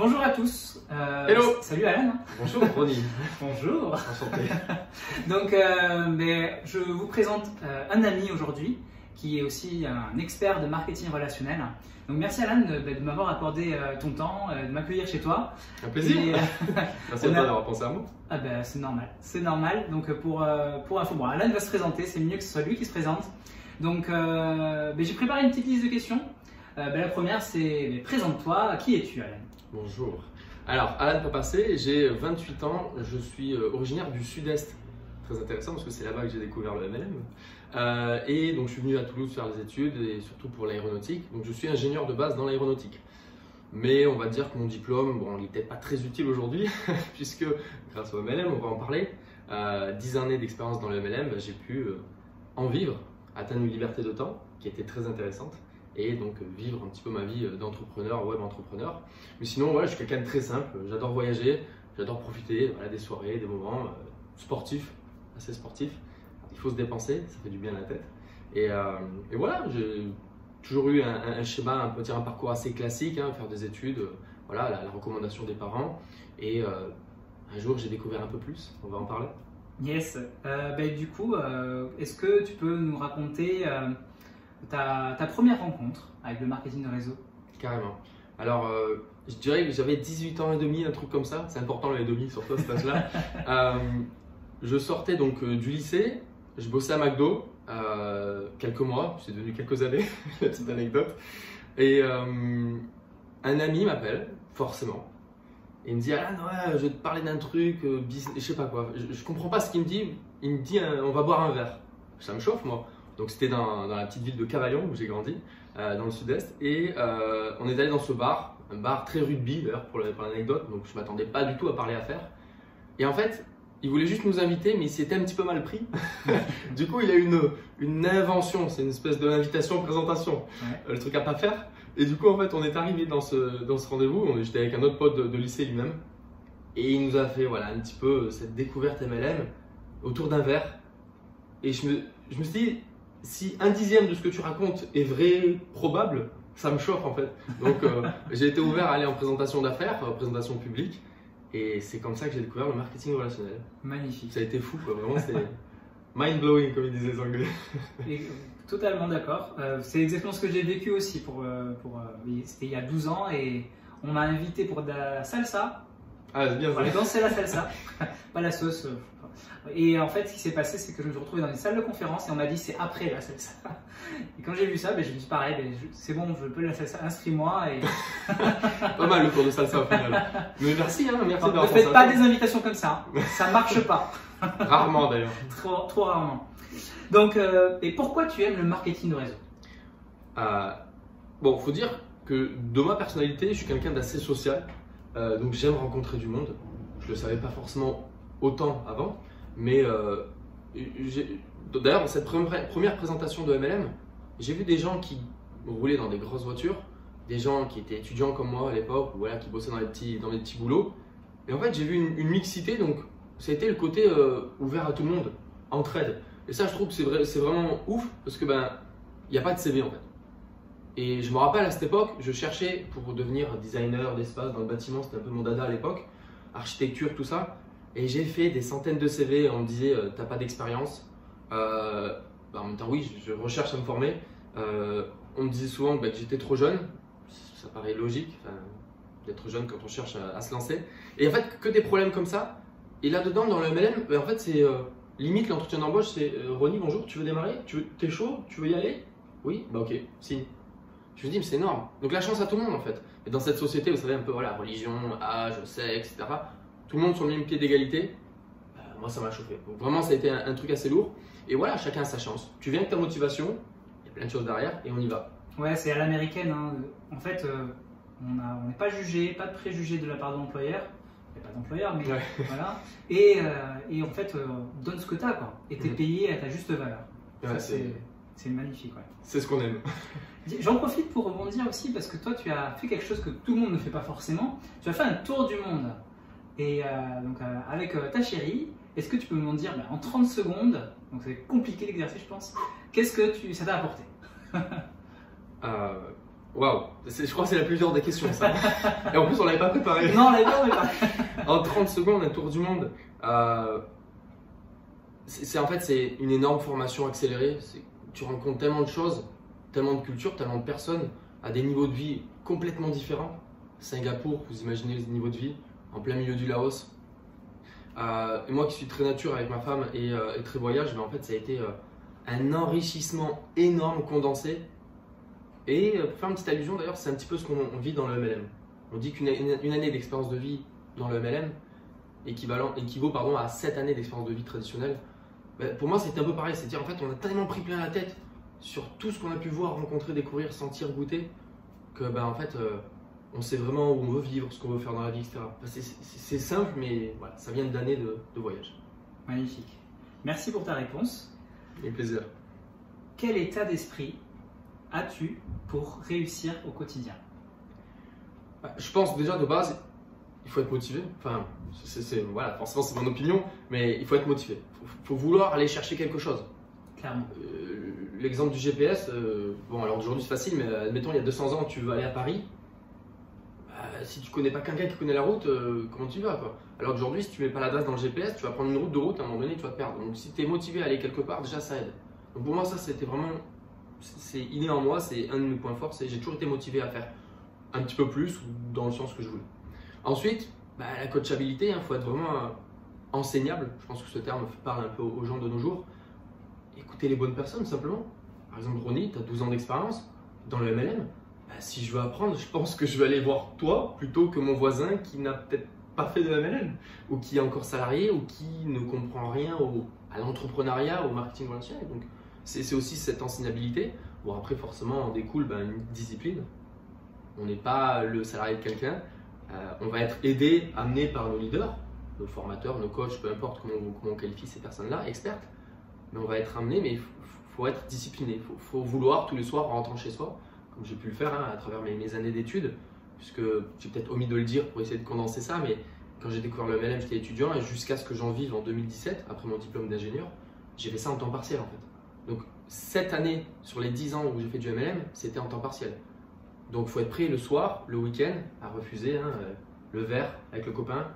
Bonjour à tous. Hello. Salut Alan. Bonjour Ronnie. Bonjour. Enchanté. Donc, je vous présente un ami aujourd'hui qui est aussi un expert de marketing relationnel. Donc merci Alan de m'avoir accordé ton temps, de m'accueillir chez toi. Un plaisir. Et, merci à toi d'avoir pensé à moi. Ah ben c'est normal, c'est normal. Donc pour info, bon, Alan va se présenter, c'est mieux que ce soit lui qui se présente. Donc j'ai préparé une petite liste de questions. La première c'est présente-toi, qui es-tu Alan? Bonjour. Alors Alan Papassé, j'ai 28 ans, je suis originaire du sud-est. Très intéressant parce que c'est là-bas que j'ai découvert le MLM. Et donc je suis venu à Toulouse faire des études et surtout pour l'aéronautique. Donc je suis ingénieur de base dans l'aéronautique. Mais on va dire que mon diplôme, bon, il n'est peut-être pas très utile aujourd'hui puisque grâce au MLM, on va en parler, 10 années d'expérience dans le MLM, j'ai pu en vivre, atteindre une liberté de temps qui était très intéressante et donc vivre un petit peu ma vie d'entrepreneur, web entrepreneur. Mais sinon, voilà, je suis quelqu'un de très simple, j'adore voyager, j'adore profiter voilà, des soirées, des moments sportifs, assez sportifs. Il faut se dépenser, ça fait du bien à la tête. Et voilà, j'ai toujours eu un schéma, un parcours assez classique, hein, faire des études, voilà, la recommandation des parents. Et un jour, j'ai découvert un peu plus, on va en parler. Yes. Du coup, est-ce que tu peux nous raconter ta première rencontre avec le marketing de réseau? Carrément. Alors, je dirais que j'avais 18 ans et demi, un truc comme ça. C'est important les demi, surtout à cet âge-là. Je sortais donc du lycée, je bossais à McDo quelques mois, c'est devenu quelques années, la petite anecdote. Et un ami m'appelle, forcément, et il me dit: Alan, ouais, je vais te parler d'un truc, business, je sais pas quoi. Je comprends pas ce qu'il me dit. Il me dit on va boire un verre. Ça me chauffe, moi. Donc c'était dans la petite ville de Cavaillon où j'ai grandi, dans le sud-est. Et on est allé dans ce bar, un bar très rugby d'ailleurs pour l'anecdote. Donc je m'attendais pas du tout à parler affaires. Et en fait, il voulait juste nous inviter, mais il s'était un petit peu mal pris. Du coup, il a eu une invention, c'est une espèce d'invitation-présentation, le truc à pas faire. Et du coup, en fait, on est arrivé dans ce rendez-vous. J'étais avec un autre pote de lycée lui-même. Et il nous a fait voilà, un petit peu cette découverte MLM autour d'un verre. Et je me suis dit, si 1/10 de ce que tu racontes est vrai, probable, ça me chauffe en fait. Donc, j'ai été ouvert à aller en présentation d'affaires, présentation publique. Et c'est comme ça que j'ai découvert le marketing relationnel. Magnifique. Ça a été fou, quoi. Vraiment, c'était mind-blowing, comme ils disaient les Anglais. Totalement d'accord. C'est exactement ce que j'ai vécu aussi. C'était il y a 12 ans et on m'a invité pour de la salsa. Ah, c'est bien ça. On allait danser la salsa, pas la sauce. Et en fait, ce qui s'est passé, c'est que je me suis retrouvé dans une salle de conférence et on m'a dit c'est après la salsa. Et quand j'ai vu ça, je me dis pareil, c'est bon, je peux la salsa, inscris-moi. Et... Pas mal le cours de salsa au final. Mais merci, hein, merci d'avoir Ne faites pas des invitations comme ça, hein. Ça marche pas. Rarement d'ailleurs. Trop rarement. Donc, et pourquoi tu aimes le marketing de réseau? Bon, faut dire que de ma personnalité, je suis quelqu'un d'assez social. Donc j'aime rencontrer du monde. Je le savais pas forcément autant avant. Mais d'ailleurs, dans cette première présentation de MLM, j'ai vu des gens qui roulaient dans des grosses voitures, des gens qui étaient étudiants comme moi à l'époque, voilà, qui bossaient dans les petits boulots. Et en fait, j'ai vu une mixité, donc ça a été le côté ouvert à tout le monde, entraide. Et ça, je trouve que c'est vraiment ouf, parce que il n'y a pas de CV en fait. Et je me rappelle à cette époque, je cherchais pour devenir designer d'espace dans le bâtiment, c'était un peu mon dada à l'époque, architecture, tout ça. Et j'ai fait des centaines de CV, on me disait t'as pas d'expérience. En même temps, oui, je recherche à me former. On me disait souvent que j'étais trop jeune, ça paraît logique d'être jeune quand on cherche à se lancer. Et en fait, que des problèmes comme ça. Et là-dedans, dans le MLM, en fait, c'est limite l'entretien d'embauche, c'est Ronnie, bonjour, tu veux démarrer? T'es chaud? Tu veux y aller? Oui? Bah ok, signe. Je me dis, mais c'est énorme. Donc la chance à tout le monde en fait. Et dans cette société, vous savez, un peu voilà, religion, âge, sexe, etc. Tout le monde sur le même pied d'égalité. Moi, ça m'a chauffé. Donc vraiment, ça a été un truc assez lourd. Et voilà, chacun a sa chance. Tu viens avec ta motivation, il y a plein de choses derrière et on y va. Ouais, c'est à l'américaine. Hein. En fait, on n'est pas jugé, pas de préjugés de la part de l'employeur. Il n'y a pas d'employeur, mais voilà. Et en fait, donne ce que tu as, quoi. Et tu es payé à ta juste valeur. Ouais, c'est magnifique, ouais. C'est ce qu'on aime. J'en profite pour rebondir aussi parce que toi, tu as fait quelque chose que tout le monde ne fait pas forcément. Tu as fait un tour du monde. Et donc, avec ta chérie, est-ce que tu peux me dire en 30 secondes, donc c'est compliqué l'exercice, je pense, qu'est-ce que ça t'a apporté? Waouh, je crois que c'est la plus dure des questions ça. Et en plus on l'avait pas préparé. Non, on l'avait pas. En 30 secondes, un tour du monde. En fait, c'est une énorme formation accélérée. Tu rencontres tellement de choses, tellement de cultures, tellement de personnes à des niveaux de vie complètement différents. Singapour, vous imaginez les niveaux de vie, en plein milieu du Laos. Et moi qui suis très nature avec ma femme et très voyage, en fait ça a été un enrichissement énorme condensé. Et pour faire une petite allusion d'ailleurs, c'est un petit peu ce qu'on vit dans le MLM. On dit qu'une année d'expérience de vie dans le MLM équivaut à 7 années d'expérience de vie traditionnelle. Pour moi c'était un peu pareil, c'est-à-dire en fait on a tellement pris plein la tête sur tout ce qu'on a pu voir, rencontrer, découvrir, sentir, goûter, que en fait on sait vraiment où on veut vivre, ce qu'on veut faire dans la vie, etc. C'est simple, mais voilà, ça vient d'années de voyage. Magnifique. Merci pour ta réponse. Avec plaisir. Quel état d'esprit as-tu pour réussir au quotidien? Je pense déjà de base, il faut être motivé. Enfin, voilà, forcément c'est mon opinion, mais il faut être motivé. Il faut vouloir aller chercher quelque chose. Clairement. L'exemple du GPS, bon alors aujourd'hui c'est facile, mais admettons il y a 200 ans tu veux aller à Paris. Si tu connais pas quelqu'un qui connaît la route, comment tu vas quoi? Alors aujourd'hui, si tu mets pas l'adresse dans le GPS, tu vas prendre une route, à un moment donné, tu vas te perdre. Donc si tu es motivé à aller quelque part, déjà ça aide. Donc pour moi, ça c'était vraiment, c'est inné en moi, c'est un de mes points forts, c'est j'ai toujours été motivé à faire un petit peu plus dans le sens que je voulais. Ensuite, la coachabilité, il faut être vraiment enseignable. Je pense que ce terme parle un peu aux gens de nos jours. Écouter les bonnes personnes simplement. Par exemple, Ronnie, tu as 12 ans d'expérience dans le MLM. Si je veux apprendre, je pense que je vais aller voir toi plutôt que mon voisin qui n'a peut-être pas fait de MLM ou qui est encore salarié ou qui ne comprend rien à l'entrepreneuriat, au marketing relationnel. Donc c'est aussi cette enseignabilité. Bon après forcément en découle une discipline. On n'est pas le salarié de quelqu'un. On va être aidé, amené par nos leaders, nos formateurs, nos coachs, peu importe comment on qualifie ces personnes-là, expertes. Mais on va être amené, mais il faut être discipliné. Il faut vouloir tous les soirs en rentrant chez soi, comme j'ai pu le faire à travers mes années d'études, puisque j'ai peut-être omis de le dire pour essayer de condenser ça, mais quand j'ai découvert le MLM, j'étais étudiant et jusqu'à ce que j'en vive en 2017, après mon diplôme d'ingénieur, j'ai fait ça en temps partiel en fait. Donc 7 années sur les 10 ans où j'ai fait du MLM, c'était en temps partiel. Donc il faut être prêt le soir, le week-end, à refuser le verre avec le copain.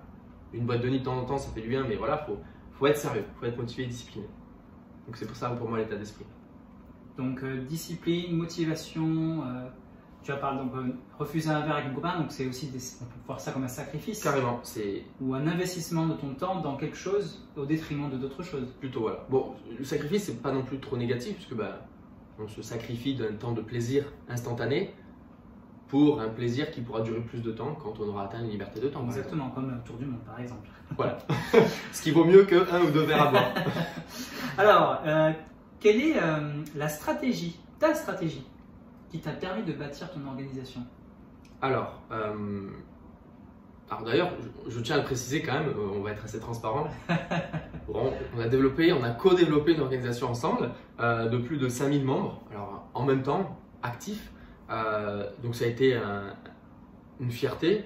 Une boîte de nuit de temps en temps, ça fait du bien, mais voilà, faut être sérieux, faut être motivé et discipliné. Donc c'est pour ça pour moi l'état d'esprit. Donc discipline, motivation, tu vas parler donc refuser un verre avec un copain, donc c'est aussi on peut voir ça comme un sacrifice. Carrément, ou un investissement de ton temps dans quelque chose au détriment de d'autres choses. Plutôt voilà. Bon, le sacrifice c'est pas non plus trop négatif puisque on se sacrifie d'un temps de plaisir instantané pour un plaisir qui pourra durer plus de temps quand on aura atteint une liberté de temps. Exactement, comme le tour du monde par exemple. Voilà. Ce qui vaut mieux que 1 ou 2 verres à boire. Alors, quelle est ta stratégie qui t'a permis de bâtir ton organisation? Alors d'ailleurs, je tiens à le préciser quand même, on va être assez transparent. On a co-développé une organisation ensemble de plus de 5000 membres, alors en même temps, actifs. Donc ça a été une fierté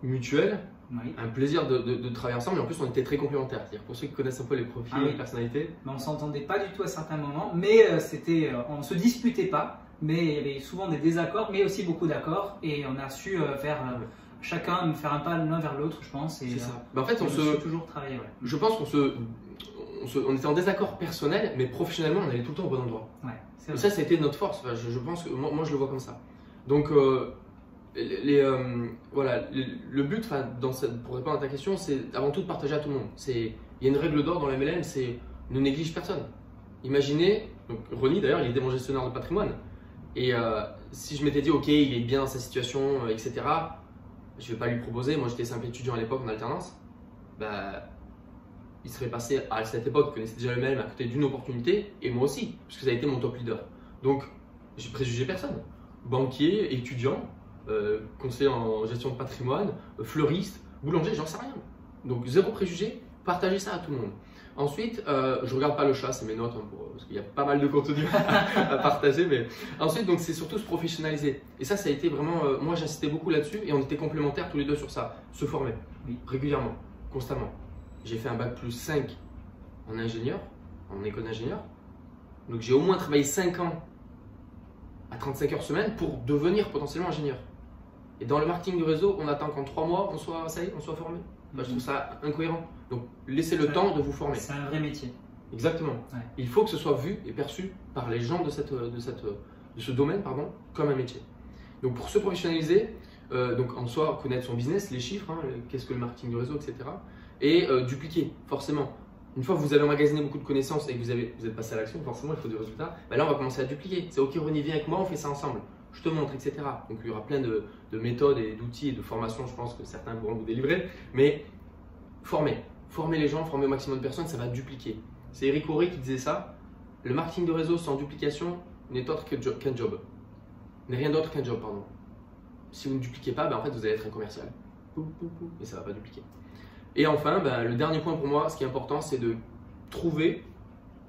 mutuelle, oui. Un plaisir de travailler ensemble, et en plus on était très complémentaires. C'est-à-dire pour ceux qui connaissent un peu les profils, les personnalités. On ne s'entendait pas du tout à certains moments, mais on ne se disputait pas, mais il y avait souvent des désaccords, mais aussi beaucoup d'accords, et on a su chacun faire un pas l'un vers l'autre, je pense. C'est ça. En fait, on se toujours travaillé. Ouais. Je pense on était en désaccord personnel, mais professionnellement, on allait tout le temps au bon endroit. Ouais, et ça a été notre force. Enfin, je pense que moi, je le vois comme ça. Donc, voilà, le but, pour répondre à ta question, c'est avant tout de partager à tout le monde. Il y a une règle d'or dans le MLM, c'est ne néglige personne. Imaginez, donc Ronnie d'ailleurs, il était mon gestionnaire de patrimoine. Et si je m'étais dit, ok, il est bien dans sa situation, etc., je ne vais pas lui proposer. Moi, j'étais simple étudiant à l'époque en alternance. Il serait passé à cette époque, il connaissait déjà le MLM à côté d'une opportunité, et moi aussi, puisque ça a été mon top leader. Donc, j'ai préjugé personne. Banquier, étudiant, conseiller en gestion de patrimoine, fleuriste, boulanger, j'en sais rien. Donc, zéro préjugé, partagez ça à tout le monde. Ensuite, je regarde pas le chat, c'est mes notes, parce qu'il y a pas mal de contenu à partager. Mais ensuite, donc c'est surtout se professionnaliser. Et ça a été vraiment, moi j'insistais beaucoup là-dessus et on était complémentaires tous les deux sur ça. Se former, régulièrement, constamment. J'ai fait un bac+5 en ingénieur, en école d'ingénieur. Donc j'ai au moins travaillé 5 ans à 35 heures semaine pour devenir potentiellement ingénieur. Et dans le marketing de réseau, on attend qu'en 3 mois, on soit formé. Je trouve ça incohérent. Donc, laissez le temps de vous former. C'est un vrai métier. Exactement. Ouais. Il faut que ce soit vu et perçu par les gens de ce domaine comme un métier. Donc, pour se professionnaliser, donc en soi, connaître son business, les chiffres, qu'est-ce que le marketing de réseau, etc. Et dupliquer, forcément. Une fois que vous avez emmagasiné beaucoup de connaissances et que vous êtes passé à l'action, forcément, il faut des résultats. Ben là, on va commencer à dupliquer. C'est OK, René, viens avec moi, on fait ça ensemble. Je te montre, etc. Donc, il y aura plein de méthodes et d'outils et de formations, je pense que certains pourront vous délivrer. Mais former les gens, former au maximum de personnes, ça va dupliquer. C'est Eric Horry qui disait ça. Le marketing de réseau sans duplication n'est autre qu'un job. N'est rien d'autre qu'un job, pardon. Si vous ne dupliquez pas, ben en fait, vous allez être un commercial. Et ça ne va pas dupliquer. Et enfin, ben, le dernier point pour moi, ce qui est important, c'est de trouver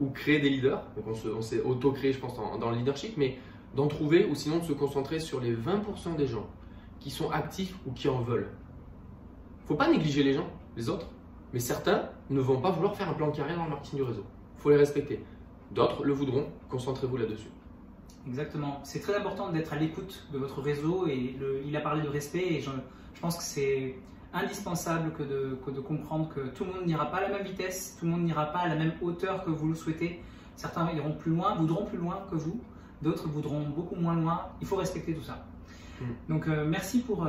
ou créer des leaders. Donc on s'est auto-créé, je pense, dans le leadership, mais d'en trouver ou sinon de se concentrer sur les 20% des gens qui sont actifs ou qui en veulent. Il ne faut pas négliger les gens, les autres, mais certains ne vont pas vouloir faire un plan de carrière dans le marketing du réseau. Il faut les respecter. D'autres le voudront, concentrez-vous là-dessus. Exactement. C'est très important d'être à l'écoute de votre réseau et il a parlé de respect et je pense que c'est indispensable que de comprendre que tout le monde n'ira pas à la même vitesse, tout le monde n'ira pas à la même hauteur que vous le souhaitez. Certains iront plus loin, voudront plus loin que vous, d'autres voudront beaucoup moins loin. Il faut respecter tout ça. Donc merci pour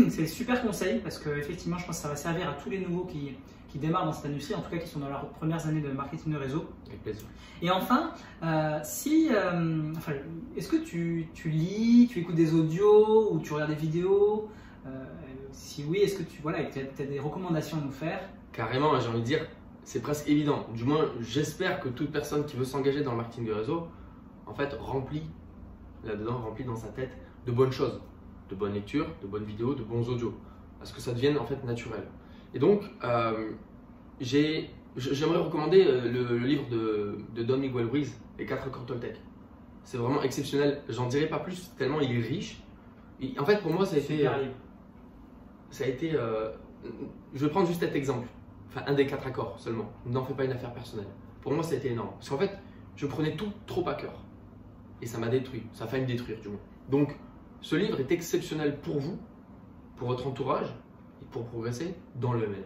ces super conseils parce qu'effectivement je pense que ça va servir à tous les nouveaux qui démarrent dans cette industrie, en tout cas qui sont dans leurs premières années de marketing de réseau. Avec plaisir. Et enfin, est-ce que tu lis, tu écoutes des audios ou tu regardes des vidéos? Si oui, est-ce que tu as des recommandations à nous faire? Carrément, j'ai envie de dire, c'est presque évident. Du moins, j'espère que toute personne qui veut s'engager dans le marketing de réseau, en fait, remplit dans sa tête de bonnes choses, de bonnes lectures, de bonnes vidéos, de bons audios, parce que ça devienne en fait naturel. Et donc, j'aimerais recommander le livre de Don Miguel Ruiz, Les 4 accords Toltec. C'est vraiment exceptionnel. J'en dirai pas plus tellement il est riche. Et en fait, pour moi, ça a été. Je vais prendre juste cet exemple. Enfin, un des 4 accords seulement. N'en fais pas une affaire personnelle. Pour moi, ça a été énorme. Parce qu'en fait, je prenais tout trop à cœur. Et ça m'a détruit. Ça a failli me détruire, du moins. Donc, ce livre est exceptionnel pour vous, pour votre entourage et pour progresser dans le MLM.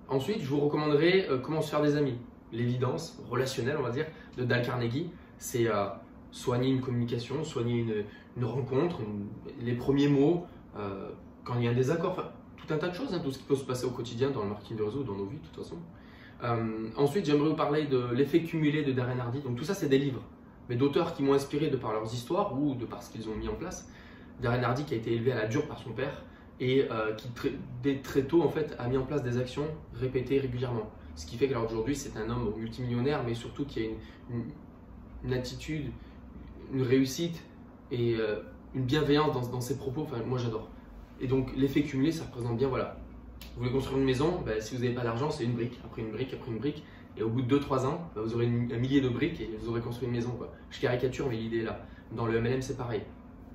Ensuite, je vous recommanderais Comment se faire des amis. L'évidence relationnelle, on va dire, de Dale Carnegie. C'est soigner une communication, soigner une rencontre, les premiers mots, quand il y a un désaccord, enfin, tout un tas de choses, tout ce qui peut se passer au quotidien dans le marketing de réseau, dans nos vies de toute façon. Ensuite, j'aimerais vous parler de L'effet cumulé de Darren Hardy. Donc tout ça, c'est des livres, mais d'auteurs qui m'ont inspiré de par leurs histoires ou de par ce qu'ils ont mis en place. Darren Hardy qui a été élevé à la dure par son père et qui dès très tôt en fait, a mis en place des actions répétées régulièrement. Ce qui fait qu'aujourd'hui, c'est un homme multimillionnaire, mais surtout qui a une attitude, une réussite et une bienveillance dans ses propos. Enfin, moi, j'adore. Et donc, l'effet cumulé, ça représente bien, voilà. Vous voulez construire une maison, ben, si vous n'avez pas d'argent, c'est une brique, après une brique, après une brique. Et au bout de 2-3 ans, ben, vous aurez un millier de briques et vous aurez construit une maison, quoi. Je caricature, mais l'idée est là. Dans le MLM, c'est pareil.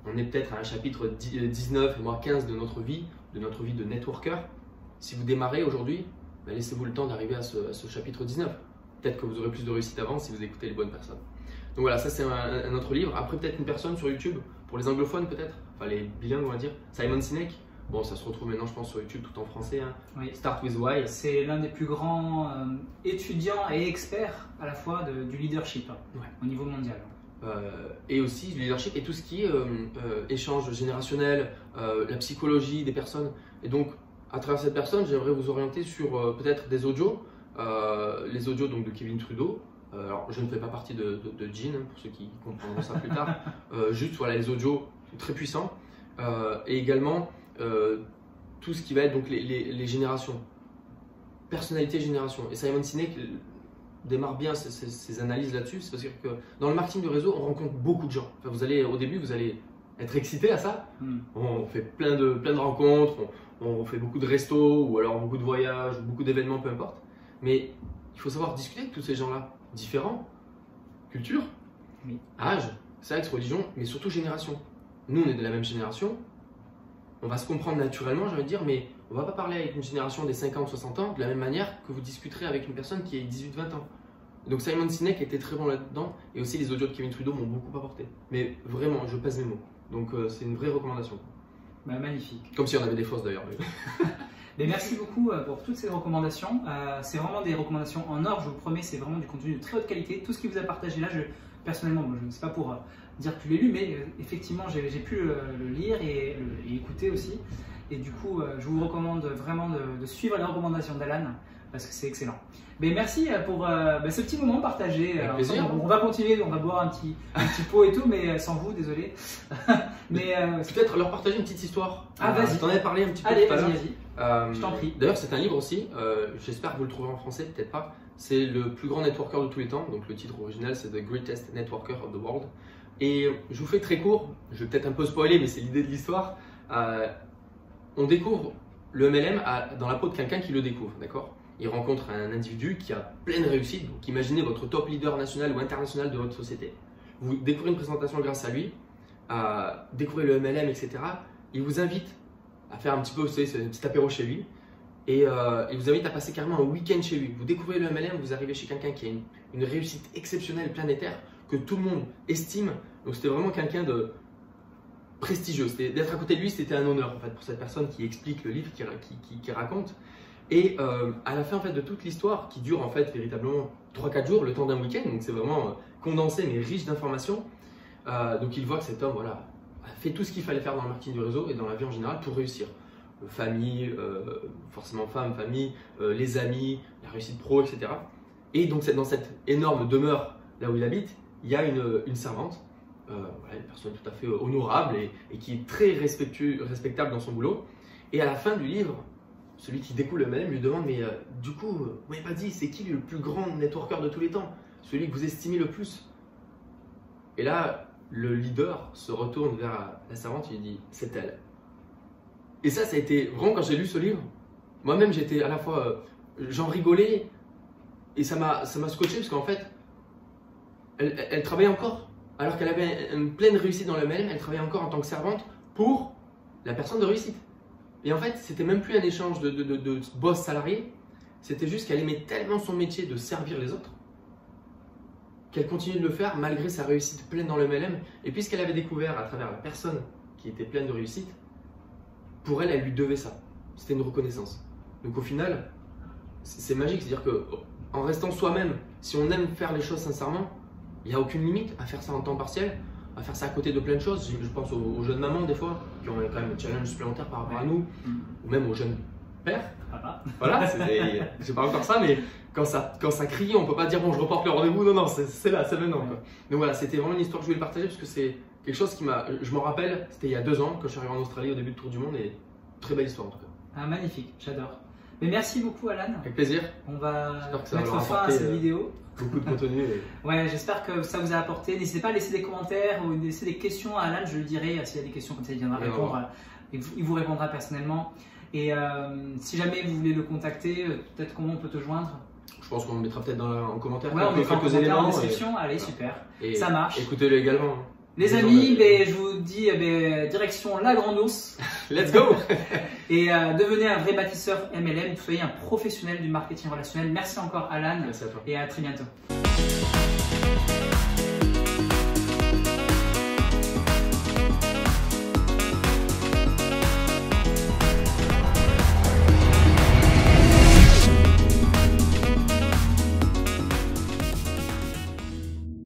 On est peut-être à un chapitre 19 et moi 15 de notre vie de networker. Si vous démarrez aujourd'hui, ben, laissez-vous le temps d'arriver à ce chapitre 19. Peut-être que vous aurez plus de réussite avant si vous écoutez les bonnes personnes. Donc voilà, ça c'est un autre livre. Après, peut-être une personne sur YouTube, pour les anglophones peut-être, enfin les bilingues on va dire, Simon Sinek. Bon, ça se retrouve maintenant, je pense, sur YouTube tout en français. Hein. Oui. Start with Why. C'est l'un des plus grands étudiants et experts à la fois du leadership au niveau mondial. Et aussi du leadership et tout ce qui est échange générationnel, la psychologie des personnes. Et donc, à travers cette personne, j'aimerais vous orienter sur peut-être des audios, les audios donc, de Kevin Trudeau. Alors, je ne fais pas partie de Gene, pour ceux qui comprendront ça plus tard. Juste voilà, les audios très puissants. Et également tout ce qui va être donc, les générations. Personnalité, génération. Et Simon Sinek démarre bien ses analyses là-dessus. C'est parce que dans le marketing de réseau, on rencontre beaucoup de gens. Enfin, au début, vous allez être excité à ça. On fait plein de rencontres, on fait beaucoup de restos, ou alors beaucoup de voyages, beaucoup d'événements, peu importe. Mais il faut savoir discuter avec tous ces gens-là. Différents, culture, âge, sexe, religion, mais surtout génération. Nous, on est de la même génération, on va se comprendre naturellement, j'ai envie de dire, mais on ne va pas parler avec une génération des 50-60 ans de la même manière que vous discuterez avec une personne qui a 18-20 ans. Donc Simon Sinek était très bon là-dedans et aussi les audios de Kevin Trudeau m'ont beaucoup apporté. Mais vraiment, je pèse mes mots. Donc c'est une vraie recommandation. Bah, magnifique. Comme si on avait des fausses d'ailleurs. Mais merci beaucoup pour toutes ces recommandations. C'est vraiment des recommandations en or, je vous promets, c'est vraiment du contenu de très haute qualité. Tout ce qui vous a partagé là, personnellement, je ne sais pas pour dire que je l'ai lu, mais effectivement, j'ai pu le lire et écouter aussi. Et du coup, je vous recommande vraiment de suivre les recommandations d'Alan parce que c'est excellent. Mais merci pour ce petit moment partagé. Avec plaisir. On va continuer, on va boire un petit pot et tout, mais sans vous, désolé. Mais peut-être leur partager une petite histoire. Ah, vas-y. T'en avais parlé un petit peu Allez, tout à l'heure. vas-y. Je t'en prie. D'ailleurs, c'est un livre aussi. J'espère que vous le trouverez en français, peut-être pas. C'est le plus grand networker de tous les temps. Donc le titre original, c'est The Greatest Networker of the World. Et je vous fais très court. Je vais peut-être un peu spoiler, mais c'est l'idée de l'histoire. On découvre le MLM dans la peau de quelqu'un qui le découvre, d'accord? Il rencontre un individu qui a pleine réussite. Donc imaginez votre top leader national ou international de votre société. Vous découvrez une présentation grâce à lui, découvrez le MLM, etc. Il vous invite à faire un petit peu, vous savez, un petit apéro chez lui. Et il vous invite à passer carrément un week-end chez lui. Vous découvrez le MLM, vous arrivez chez quelqu'un qui a une réussite exceptionnelle, planétaire, que tout le monde estime. Donc c'était vraiment quelqu'un de prestigieux. D'être à côté de lui, c'était un honneur en fait, pour cette personne qui explique le livre, qui raconte. Et à la fin en fait, de toute l'histoire, qui dure en fait véritablement 3-4 jours, le temps d'un week-end, donc c'est vraiment condensé mais riche d'informations. Donc il voit que cet homme voilà, a fait tout ce qu'il fallait faire dans le marketing du réseau et dans la vie en général pour réussir. Famille, forcément femme, famille, les amis, la réussite pro, etc. Et donc dans cette énorme demeure là où il habite, il y a une servante, voilà, une personne tout à fait honorable et qui est très respectable dans son boulot. Et à la fin du livre, celui qui découle le MLM lui demande mais du coup, vous m'avez pas dit c'est qui le plus grand networker de tous les temps, celui que vous estimez le plus? Et là, le leader se retourne vers la servante et lui dit c'est elle. Et ça a été vraiment quand j'ai lu ce livre, moi-même j'étais à la fois, j'en rigolais et ça m'a scotché parce qu'en fait, elle travaillait encore, alors qu'elle avait une pleine réussite dans le MLM, elle travaillait encore en tant que servante pour la personne de réussite. Et en fait, c'était même plus un échange de boss salarié, c'était juste qu'elle aimait tellement son métier de servir les autres qu'elle continue de le faire malgré sa réussite pleine dans le MLM. Et puisqu'elle avait découvert à travers la personne qui était pleine de réussite, pour elle, elle lui devait ça. C'était une reconnaissance. Donc au final, c'est magique. C'est-à-dire qu'en restant soi-même, si on aime faire les choses sincèrement, il n'y a aucune limite à faire ça en temps partiel, à faire ça à côté de plein de choses. Je pense aux jeunes mamans des fois, qui ont quand même un challenge supplémentaire par rapport à nous, ou même aux jeunes pères. Papa. Voilà, j'ai pas encore ça, mais quand ça crie, on peut pas dire bon, je reporte le rendez-vous. Non, non, c'est là, c'est maintenant. Quoi. Donc voilà, c'était vraiment une histoire que je voulais partager parce que c'est quelque chose qui m'a. Je m'en rappelle, c'était il y a 2 ans quand je suis arrivé en Australie au début du Tour du Monde et très belle histoire en tout cas. Ah, magnifique, j'adore. Mais merci beaucoup, Alan. Avec plaisir. On va ça mettre fin à cette vidéo. Beaucoup de contenu. Ouais, j'espère que ça vous a apporté. N'hésitez pas à laisser des commentaires ou laisser des questions à Alan. Je lui dirai s'il y a des questions comme ça, il viendra répondre. Il vous répondra personnellement. Et si jamais vous voulez le contacter, peut-être comment on peut te joindre? Je pense qu'on le mettra peut-être en commentaire. Ouais, on mettra quelques éléments en description. Allez, voilà. Super. Et ça marche. Écoutez-le également. Les amis, je vous dis direction la Grande Ourse. Let's go. Et devenez un vrai bâtisseur MLM, soyez un professionnel du marketing relationnel. Merci encore Alan. Merci à toi. Et à très bientôt.